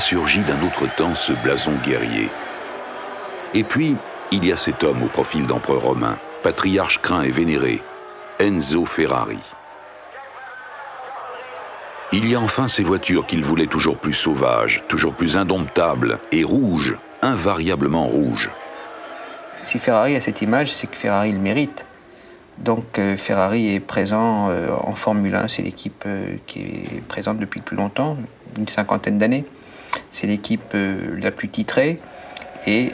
ressurgit d'un autre temps ce blason guerrier. Et puis, il y a cet homme au profil d'empereur romain, patriarche craint et vénéré, Enzo Ferrari. Il y a enfin ces voitures qu'il voulait toujours plus sauvages, toujours plus indomptables et rouges, invariablement rouges. Si Ferrari a cette image, c'est que Ferrari le mérite. Donc Ferrari est présent en Formule 1, c'est l'équipe qui est présente depuis le plus longtemps, une cinquantaine d'années. C'est l'équipe la plus titrée et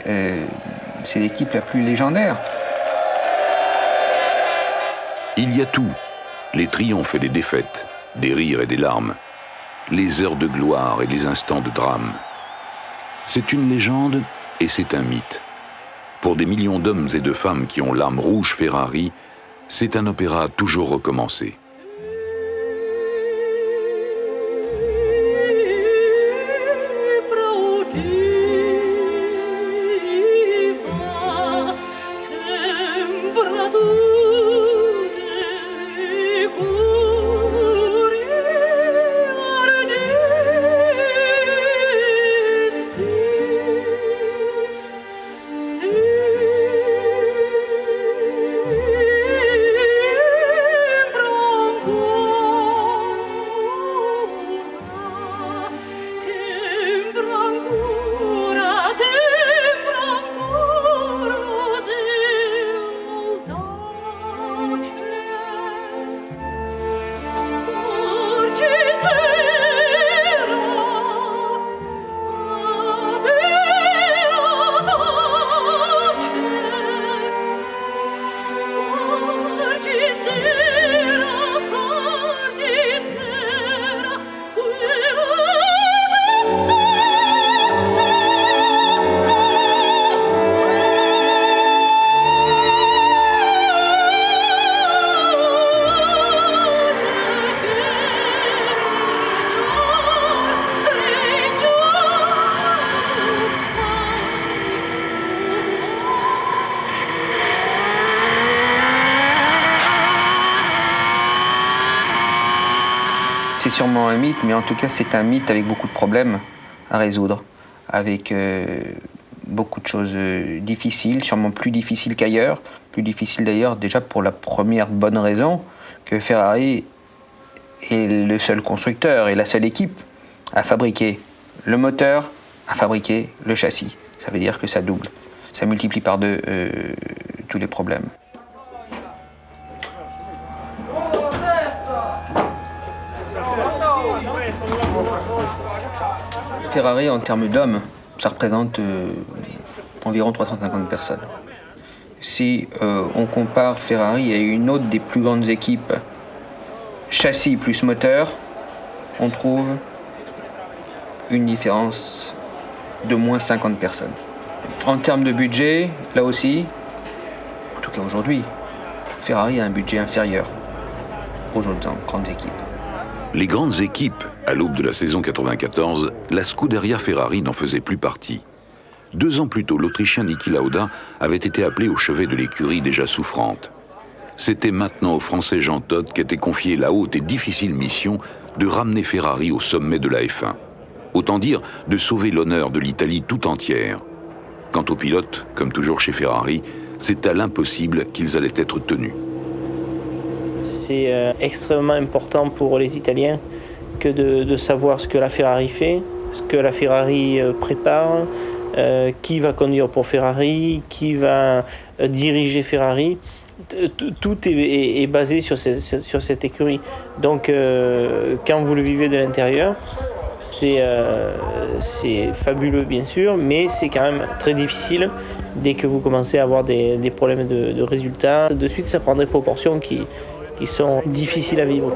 c'est l'équipe la plus légendaire. Il y a tout, les triomphes et les défaites, des rires et des larmes, les heures de gloire et les instants de drame. C'est une légende et c'est un mythe. Pour des millions d'hommes et de femmes qui ont l'âme rouge Ferrari, c'est un opéra toujours recommencé. C'est sûrement un mythe, mais en tout cas c'est un mythe avec beaucoup de problèmes à résoudre, avec beaucoup de choses difficiles, sûrement plus difficiles qu'ailleurs, plus difficiles d'ailleurs déjà pour la première bonne raison que Ferrari est le seul constructeur et la seule équipe à fabriquer le moteur, à fabriquer le châssis. Ça veut dire que ça double, ça multiplie par deux tous les problèmes. Ferrari, en termes d'hommes, ça représente environ 350 personnes. Si on compare Ferrari à une autre des plus grandes équipes, châssis plus moteur, on trouve une différence de moins 50 personnes. En termes de budget, là aussi, en tout cas aujourd'hui, Ferrari a un budget inférieur aux autres grandes équipes. Les grandes équipes, à l'aube de la saison 94, la Scuderia Ferrari n'en faisait plus partie. 2 ans plus tôt, l'Autrichien Niki Lauda avait été appelé au chevet de l'écurie déjà souffrante. C'était maintenant au Français Jean Todt qu'était confiée la haute et difficile mission de ramener Ferrari au sommet de la F1. Autant dire de sauver l'honneur de l'Italie tout entière. Quant aux pilotes, comme toujours chez Ferrari, c'est à l'impossible qu'ils allaient être tenus. C'est extrêmement important pour les Italiens que de savoir ce que la Ferrari fait, ce que la Ferrari prépare, qui va conduire pour Ferrari, qui va diriger Ferrari. Tout est basé sur cette écurie. Donc quand vous le vivez de l'intérieur, c'est fabuleux bien sûr, mais c'est quand même très difficile dès que vous commencez à avoir des problèmes de résultats. De suite, ça prend des proportions qui sont difficiles à vivre.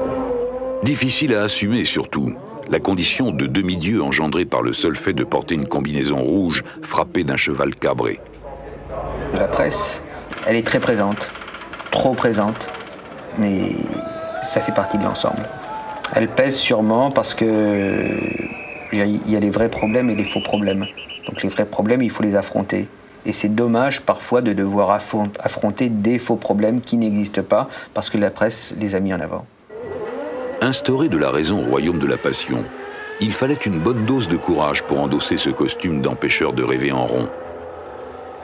Difficile à assumer surtout. La condition de demi-dieu engendrée par le seul fait de porter une combinaison rouge frappée d'un cheval cabré. La presse, elle est très présente, trop présente, mais ça fait partie de l'ensemble. Elle pèse sûrement parce que il y a les vrais problèmes et les faux problèmes. Donc les vrais problèmes, il faut les affronter. Et c'est dommage parfois de devoir affronter des faux problèmes qui n'existent pas parce que la presse les a mis en avant. Instaurer de la raison au royaume de la passion, Il fallait une bonne dose de courage pour endosser ce costume d'empêcheur de rêver en rond.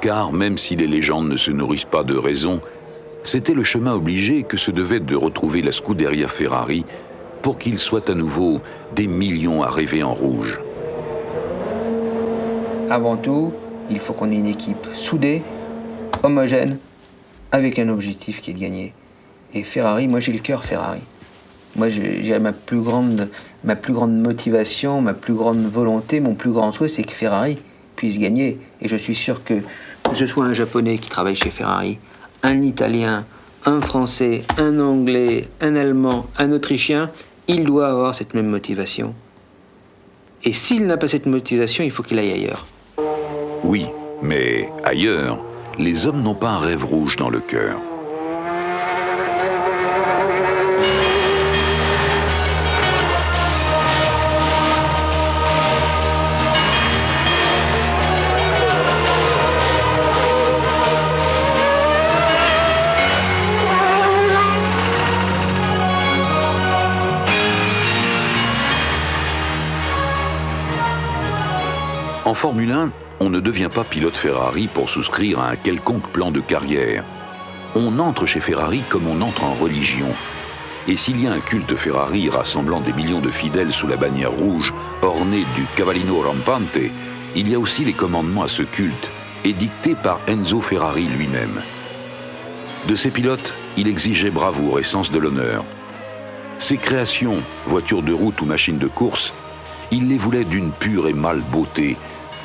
Car même si les légendes ne se nourrissent pas de raison, c'était le chemin obligé que se devait de retrouver la Scuderia Ferrari pour qu'il soit à nouveau des millions à rêver en rouge. Avant tout, il faut qu'on ait une équipe soudée, homogène, avec un objectif qui est de gagner. Et Ferrari, moi j'ai le cœur Ferrari. Moi j'ai ma plus grande motivation, ma plus grande volonté, mon plus grand souhait, c'est que Ferrari puisse gagner. Et je suis sûr que ce soit un Japonais qui travaille chez Ferrari, un Italien, un Français, un Anglais, un Allemand, un Autrichien, il doit avoir cette même motivation. Et s'il n'a pas cette motivation, il faut qu'il aille ailleurs. Oui, mais ailleurs, les hommes n'ont pas un rêve rouge dans le cœur. En Formule 1, on ne devient pas pilote Ferrari pour souscrire à un quelconque plan de carrière. On entre chez Ferrari comme on entre en religion. Et s'il y a un culte Ferrari rassemblant des millions de fidèles sous la bannière rouge, ornée du Cavallino Rampante, il y a aussi les commandements à ce culte, édictés par Enzo Ferrari lui-même. De ses pilotes, il exigeait bravoure et sens de l'honneur. Ses créations, voitures de route ou machines de course, il les voulait d'une pure et mâle beauté,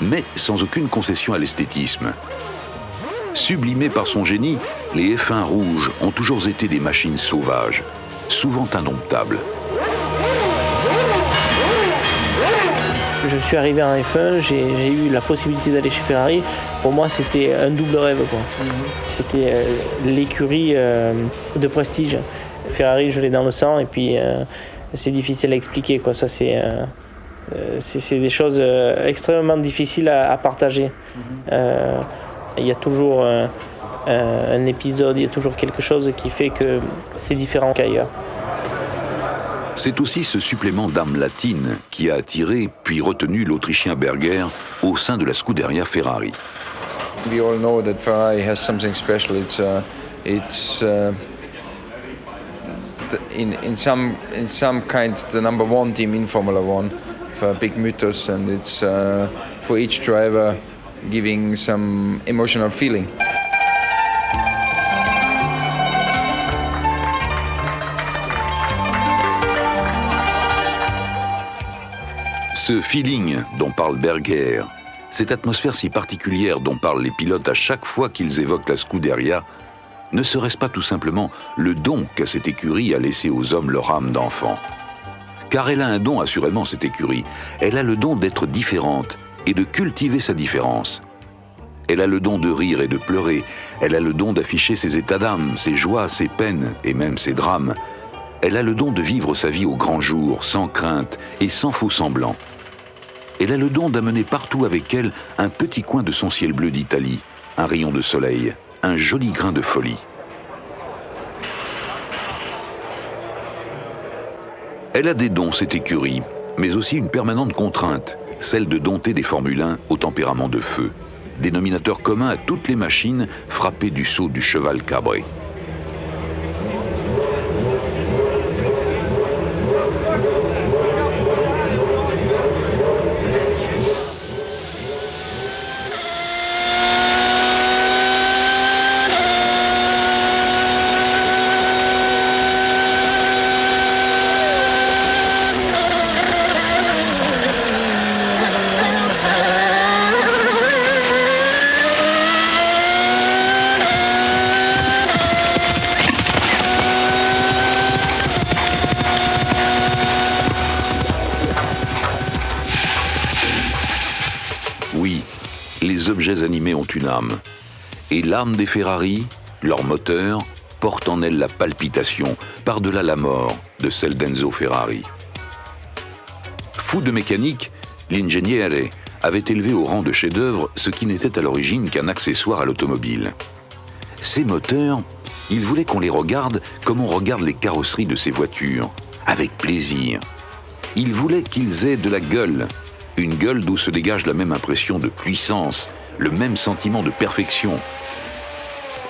mais sans aucune concession à l'esthétisme. Sublimés par son génie, les F1 rouges ont toujours été des machines sauvages, souvent indomptables. Je suis arrivé en F1, j'ai eu la possibilité d'aller chez Ferrari. Pour moi, c'était un double rêve, quoi. C'était l'écurie de prestige. Ferrari, je l'ai dans le sang, et puis c'est difficile à expliquer, quoi. Ça, c'est des choses extrêmement difficiles à partager. Il y a toujours un épisode, il y a toujours quelque chose qui fait que c'est différent qu'ailleurs. C'est aussi ce supplément d'âme latine qui a attiré puis retenu l'Autrichien Berger au sein de la Scuderia Ferrari. We all know that Ferrari has something special. It's in some kind the number one team in Formula One. A big mythos, and it's for each driver giving some emotional feeling. Ce feeling dont parle Berger, cette atmosphère si particulière dont parlent les pilotes à chaque fois qu'ils évoquent la Scuderia, ne serait-ce pas tout simplement le don qu'a cette écurie à laisser aux hommes leur âme d'enfant ? Car elle a un don, assurément, cette écurie. Elle a le don d'être différente et de cultiver sa différence. Elle a le don de rire et de pleurer. Elle a le don d'afficher ses états d'âme, ses joies, ses peines et même ses drames. Elle a le don de vivre sa vie au grand jour, sans crainte et sans faux semblant. Elle a le don d'amener partout avec elle un petit coin de son ciel bleu d'Italie, un rayon de soleil, un joli grain de folie. Elle a des dons, cette écurie, mais aussi une permanente contrainte, celle de dompter des Formule 1 au tempérament de feu, dénominateur commun à toutes les machines frappées du sceau du cheval cabré. Oui, les objets animés ont une âme. Et l'âme des Ferrari, leur moteur, porte en elle la palpitation, par-delà la mort, de celle d'Enzo Ferrari. Fou de mécanique, l'Ingegnere avait élevé au rang de chef-d'œuvre ce qui n'était à l'origine qu'un accessoire à l'automobile. Ces moteurs, il voulait qu'on les regarde comme on regarde les carrosseries de ces voitures, avec plaisir. Il voulait qu'ils aient de la gueule, une gueule d'où se dégage la même impression de puissance, le même sentiment de perfection.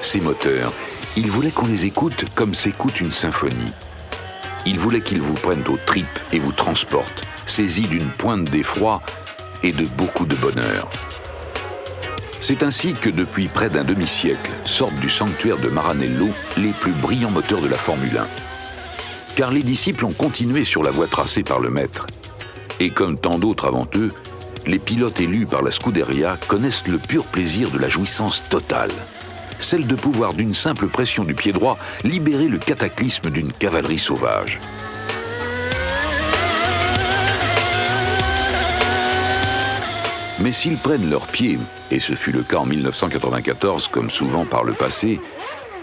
Ces moteurs, il voulait qu'on les écoute comme s'écoute une symphonie. Il voulait qu'ils vous prennent aux tripes et vous transportent, saisis d'une pointe d'effroi et de beaucoup de bonheur. C'est ainsi que depuis près d'un demi-siècle sortent du sanctuaire de Maranello les plus brillants moteurs de la Formule 1. Car les disciples ont continué sur la voie tracée par le maître. Et comme tant d'autres avant eux, les pilotes élus par la Scuderia connaissent le pur plaisir de la jouissance totale. Celle de pouvoir, d'une simple pression du pied droit, libérer le cataclysme d'une cavalerie sauvage. Mais s'ils prennent leurs pieds, et ce fut le cas en 1994 comme souvent par le passé,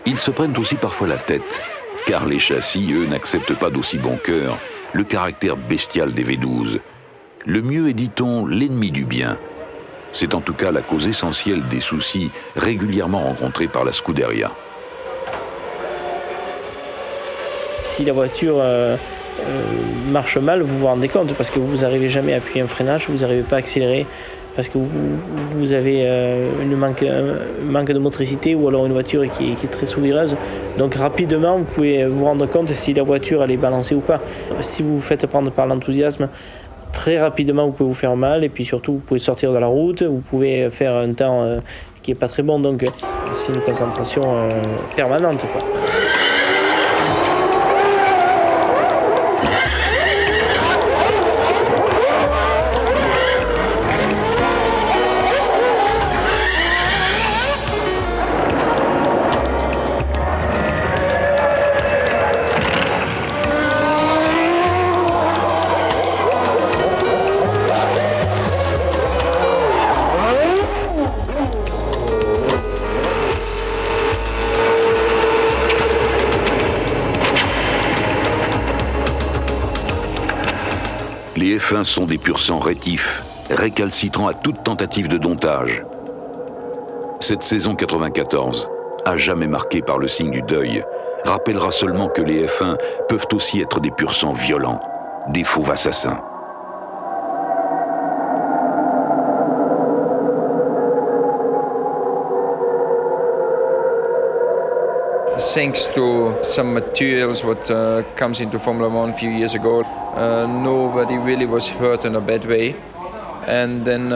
ils se prennent aussi parfois la tête, car les châssis, eux, n'acceptent pas d'aussi bon cœur le caractère bestial des V12. Le mieux est, dit-on, l'ennemi du bien. C'est en tout cas la cause essentielle des soucis régulièrement rencontrés par la Scuderia. Si la voiture marche mal, vous vous rendez compte, parce que vous n'arrivez jamais à appuyer un freinage, vous n'arrivez pas à accélérer, parce que vous avez un manque de motricité, ou alors une voiture qui est très souvireuse. Donc rapidement, vous pouvez vous rendre compte si la voiture elle est balancée ou pas. Si vous vous faites prendre par l'enthousiasme, très rapidement vous pouvez vous faire mal, et puis surtout vous pouvez sortir de la route, vous pouvez faire un temps qui n'est pas très bon, donc c'est une concentration permanente, quoi. Les F1 sont des pur sang rétifs, récalcitrants à toute tentative de domptage. Cette saison 94, à jamais marquée par le signe du deuil, rappellera seulement que les F1 peuvent aussi être des pur sang violents, des fauves assassins. Thanks to some materials what comes into Formula One a few years ago, nobody really was hurt in a bad way. And then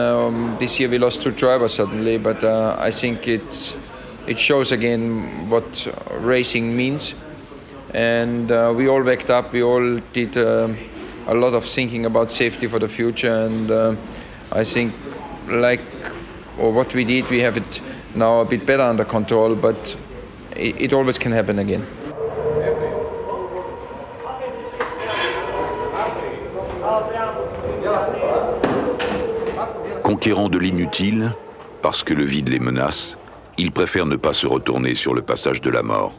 this year we lost 2 drivers suddenly, but I think it shows again what racing means. And we all waked up, we all did a lot of thinking about safety for the future, and I think what we did, we have it now a bit better under control, but it always can happen again. Conquérant de l'inutile, parce que le vide les menace, ils préfèrent ne pas se retourner sur le passage de la mort.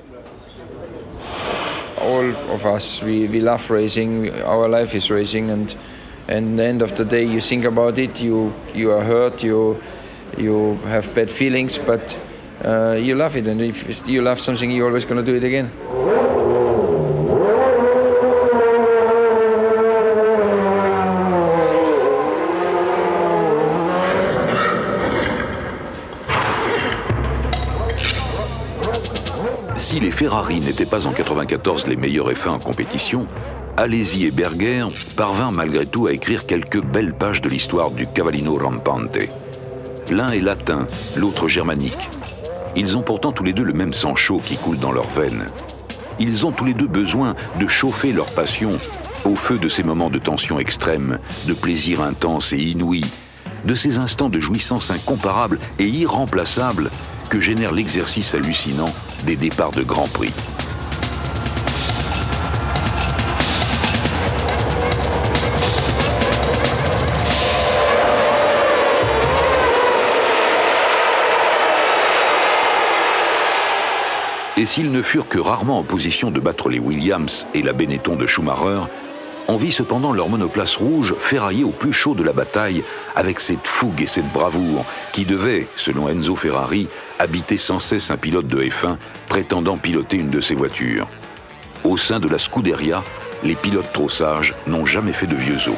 All of us, we love racing, our life is racing, and at the end of the day you think about it, you are hurt, you have bad feelings, but you love it, and if you love something, you're always going to do it again. Si les Ferrari n'étaient pas en 94 les meilleurs F1 en compétition, Alesi et Berger parvinrent malgré tout à écrire quelques belles pages de l'histoire du Cavallino Rampante. L'un est latin, l'autre germanique. Ils ont pourtant tous les deux le même sang chaud qui coule dans leurs veines. Ils ont tous les deux besoin de chauffer leur passion au feu de ces moments de tension extrême, de plaisir intense et inouï, de ces instants de jouissance incomparables et irremplaçables que génère l'exercice hallucinant des départs de Grand Prix. Et s'ils ne furent que rarement en position de battre les Williams et la Benetton de Schumacher, on vit cependant leur monoplace rouge ferrailler au plus chaud de la bataille avec cette fougue et cette bravoure qui devait, selon Enzo Ferrari, habiter sans cesse un pilote de F1 prétendant piloter une de ses voitures. Au sein de la Scuderia, les pilotes trop sages n'ont jamais fait de vieux os.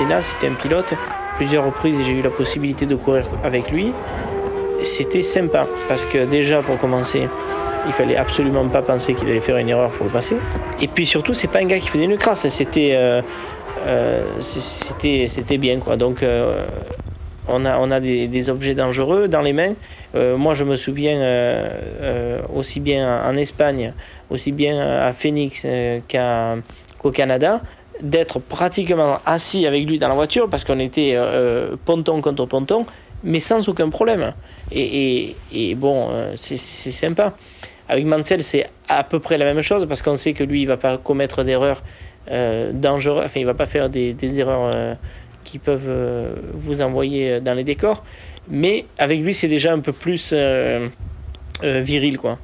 Senna, c'était un pilote. Plusieurs reprises, j'ai eu la possibilité de courir avec lui. C'était sympa parce que déjà, pour commencer, il fallait absolument pas penser qu'il allait faire une erreur pour le passer. Et puis surtout, c'est pas un gars qui faisait une crasse. C'était bien, quoi. Donc, on a des objets dangereux dans les mains. Moi, je me souviens aussi bien en Espagne, aussi bien à Phoenix qu'au Canada, d'être pratiquement assis avec lui dans la voiture parce qu'on était ponton contre ponton, mais sans aucun problème. Et bon, c'est sympa. Avec Mansell, c'est à peu près la même chose parce qu'on sait que lui, il ne va pas commettre d'erreurs dangereuses, enfin, il ne va pas faire des erreurs qui peuvent vous envoyer dans les décors. Mais avec lui, c'est déjà un peu plus viril, quoi.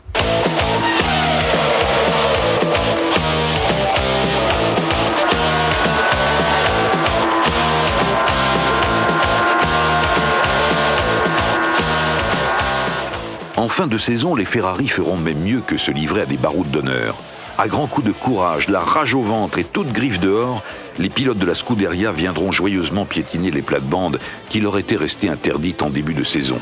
En fin de saison, les Ferrari feront même mieux que se livrer à des baroutes d'honneur. À grands coups de courage, la rage au ventre et toute griffe dehors, les pilotes de la Scuderia viendront joyeusement piétiner les plates-bandes qui leur étaient restées interdites en début de saison.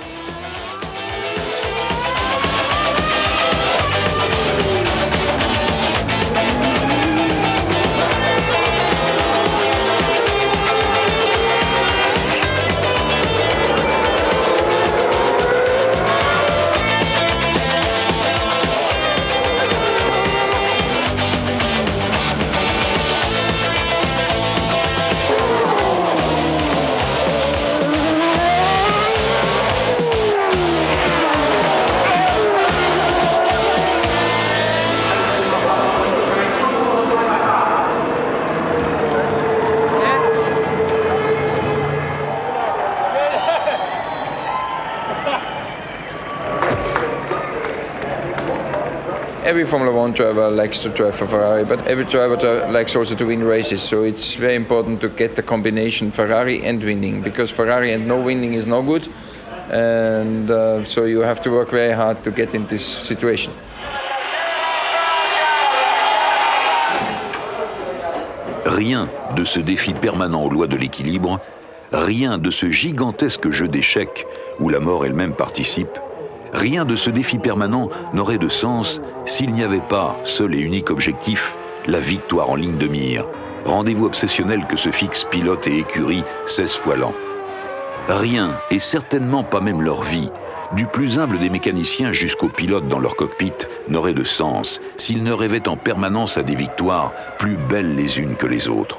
Every Formula One driver likes to drive for Ferrari, but every driver likes also to win races. So it's very important to get the combination Ferrari and winning, because Ferrari and no winning is no good. And so you have to work very hard to get in this situation. Rien de ce défi permanent aux lois de l'équilibre, rien de ce gigantesque jeu d'échecs où la mort elle-même participe, rien de ce défi permanent n'aurait de sens s'il n'y avait pas, seul et unique objectif, la victoire en ligne de mire, rendez-vous obsessionnel que se fixent pilote et écurie 16 fois l'an. Rien, et certainement pas même leur vie, du plus humble des mécaniciens jusqu'aux pilotes dans leur cockpit, n'aurait de sens s'ils ne rêvaient en permanence à des victoires plus belles les unes que les autres.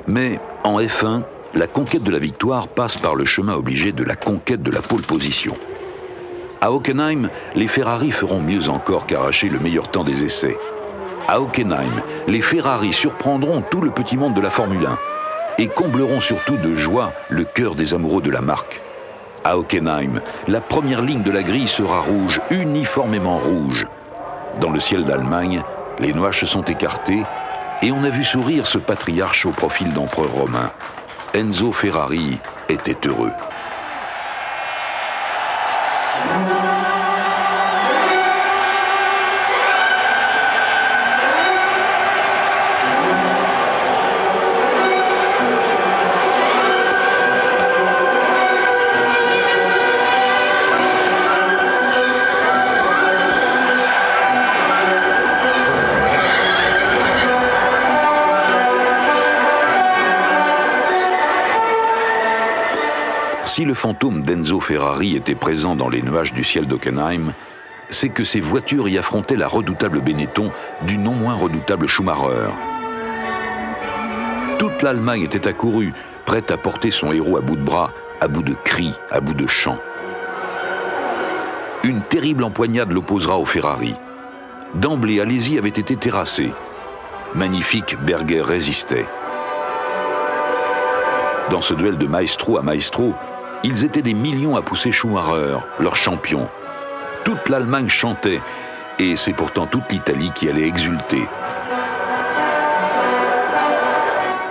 Mais en F1, la conquête de la victoire passe par le chemin obligé de la conquête de la pole position. À Hockenheim, les Ferrari feront mieux encore qu'arracher le meilleur temps des essais. À Hockenheim, les Ferrari surprendront tout le petit monde de la Formule 1 et combleront surtout de joie le cœur des amoureux de la marque. À Hockenheim, la première ligne de la grille sera rouge, uniformément rouge. Dans le ciel d'Allemagne, les nuages sont écartés et on a vu sourire ce patriarche au profil d'empereur romain. Enzo Ferrari était heureux. si le fantôme d'Enzo Ferrari était présent dans les nuages du ciel d'Hockenheim, c'est que ses voitures y affrontaient la redoutable Benetton du non moins redoutable Schumacher. Toute l'Allemagne était accourue, prête à porter son héros à bout de bras, à bout de cris, à bout de chants. Une terrible empoignade l'opposera au Ferrari. D'emblée, Alesi avait été terrassé. Magnifique, Berger résistait. Dans ce duel de maestro à maestro, ils étaient des millions à pousser Schumacher, leur champion. Toute l'Allemagne chantait, et c'est pourtant toute l'Italie qui allait exulter.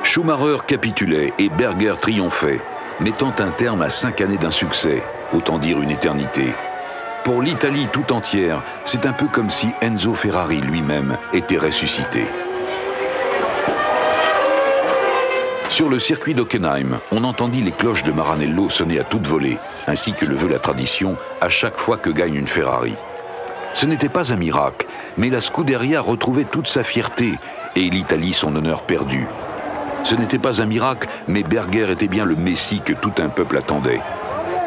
Schumacher capitulait et Berger triomphait, mettant un terme à 5 années d'insuccès, autant dire une éternité. Pour l'Italie tout entière, c'est un peu comme si Enzo Ferrari lui-même était ressuscité. Sur le circuit d'Hockenheim, on entendit les cloches de Maranello sonner à toute volée, ainsi que le veut la tradition, à chaque fois que gagne une Ferrari. Ce n'était pas un miracle, mais la Scuderia retrouvait toute sa fierté et l'Italie son honneur perdu. Ce n'était pas un miracle, mais Berger était bien le Messie que tout un peuple attendait.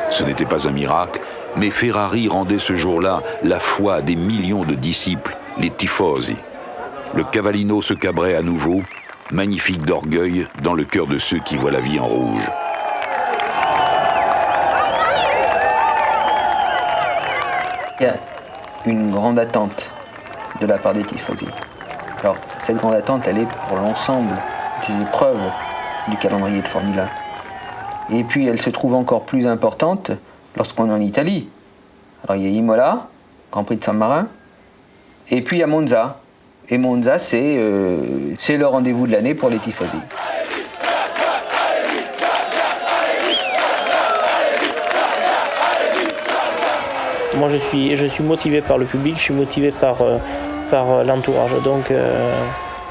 Ce n'était pas un miracle, mais Ferrari rendait ce jour-là la foi à des millions de disciples, les tifosi. Le Cavallino se cabrait à nouveau, magnifique d'orgueil dans le cœur de ceux qui voient la vie en rouge. Il y a une grande attente de la part des tifosi. Alors, cette grande attente, elle est pour l'ensemble des épreuves du calendrier de Formule 1. Et puis, elle se trouve encore plus importante lorsqu'on est en Italie. Alors, il y a Imola, Grand Prix de San Marin, et puis il y a Monza. Et Monza, c'est le rendez-vous de l'année pour les tifosi. Moi, je suis motivé par le public, je suis motivé par l'entourage. Donc,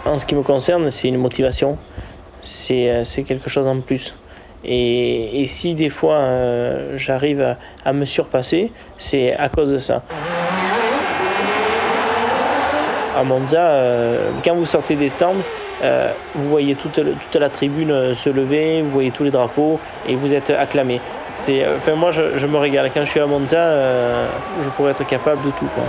en ce qui me concerne, c'est une motivation, c'est quelque chose en plus. Et si des fois j'arrive à me surpasser, c'est à cause de ça. À Monza, quand vous sortez des stands, vous voyez toute la tribune se lever, vous voyez tous les drapeaux et vous êtes acclamés. Moi, je me régale. Quand je suis à Monza, je pourrais être capable de tout, quoi.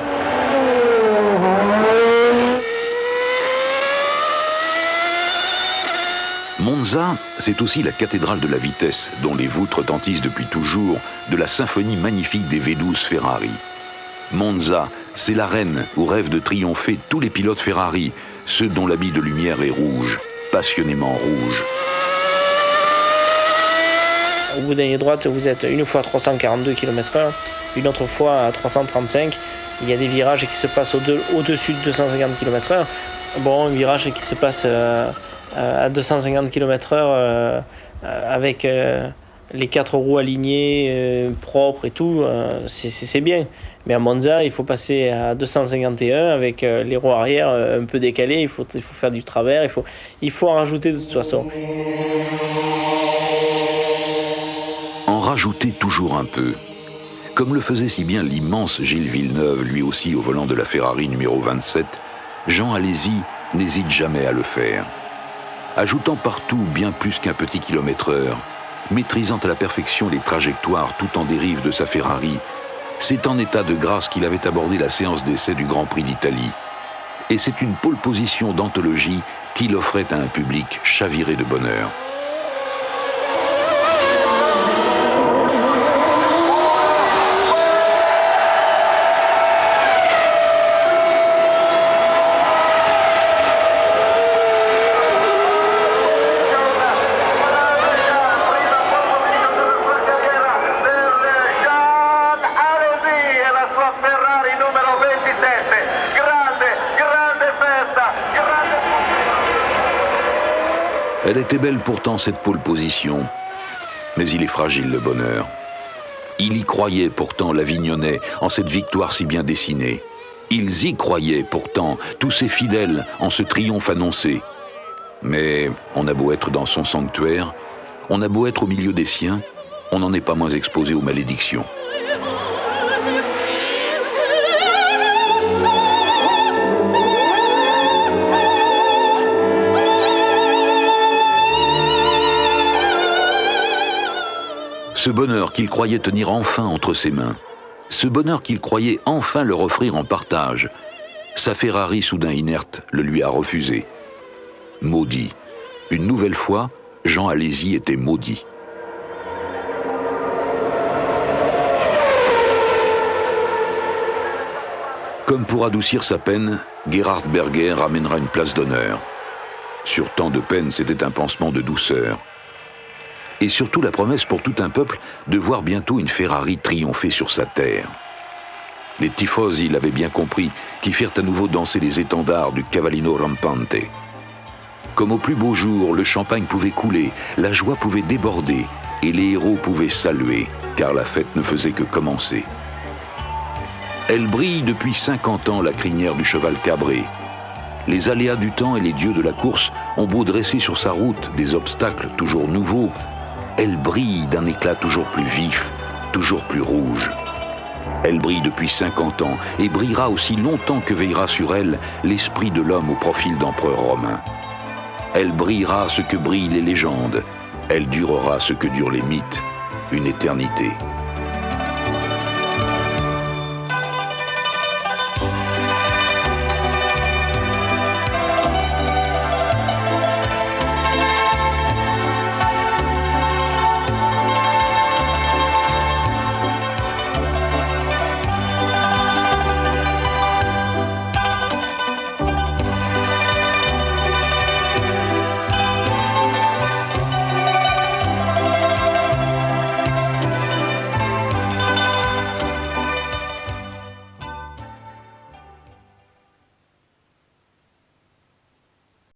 Monza, c'est aussi la cathédrale de la vitesse, dont les voûtes retentissent depuis toujours, de la symphonie magnifique des V12 Ferrari. Monza, c'est l'arène où rêvent de triompher tous les pilotes Ferrari, ceux dont l'habit de lumière est rouge, passionnément rouge. Au bout d'une ligne droite, vous êtes une fois à 342 km/h, une autre fois à 335. Il y a des virages qui se passent au-dessus de 250 km/h. Bon, un virage qui se passe à 250 km/h avec les 4 roues alignées, propres et tout, c'est bien. Mais à Monza, il faut passer à 251 avec les roues arrière un peu décalées, il faut faire du travers, il faut en rajouter de toute façon. En rajouter toujours un peu. Comme le faisait si bien l'immense Gilles Villeneuve, lui aussi au volant de la Ferrari numéro 27, Jean Alesi n'hésite jamais à le faire. Ajoutant partout bien plus qu'un petit kilomètre-heure, maîtrisant à la perfection les trajectoires tout en dérive de sa Ferrari, c'est en état de grâce qu'il avait abordé la séance d'essai du Grand Prix d'Italie. Et c'est une pole position d'anthologie qu'il offrait à un public chaviré de bonheur. Elle était belle pourtant cette pole position, mais il est fragile le bonheur. Il y croyait pourtant l'Avignonnais en cette victoire si bien dessinée. Ils y croyaient pourtant, tous ces fidèles, en ce triomphe annoncé. Mais on a beau être dans son sanctuaire, on a beau être au milieu des siens, on n'en est pas moins exposé aux malédictions. Ce bonheur qu'il croyait tenir enfin entre ses mains, ce bonheur qu'il croyait enfin leur offrir en partage, sa Ferrari soudain inerte le lui a refusé. Maudit. Une nouvelle fois, Jean Alesi était maudit. Comme pour adoucir sa peine, Gerhard Berger ramènera une place d'honneur. Sur tant de peine, c'était un pansement de douceur. Et surtout la promesse pour tout un peuple de voir bientôt une Ferrari triompher sur sa terre. Les tifosi l'avaient bien compris, qui firent à nouveau danser les étendards du Cavallino Rampante. Comme au plus beau jour, le champagne pouvait couler, la joie pouvait déborder, et les héros pouvaient saluer, car la fête ne faisait que commencer. Elle brille depuis 50 ans, la crinière du cheval cabré. Les aléas du temps et les dieux de la course ont beau dresser sur sa route des obstacles toujours nouveaux, elle brille d'un éclat toujours plus vif, toujours plus rouge. Elle brille depuis 50 ans et brillera aussi longtemps que veillera sur elle l'esprit de l'homme au profil d'empereur romain. Elle brillera ce que brillent les légendes, elle durera ce que durent les mythes, une éternité.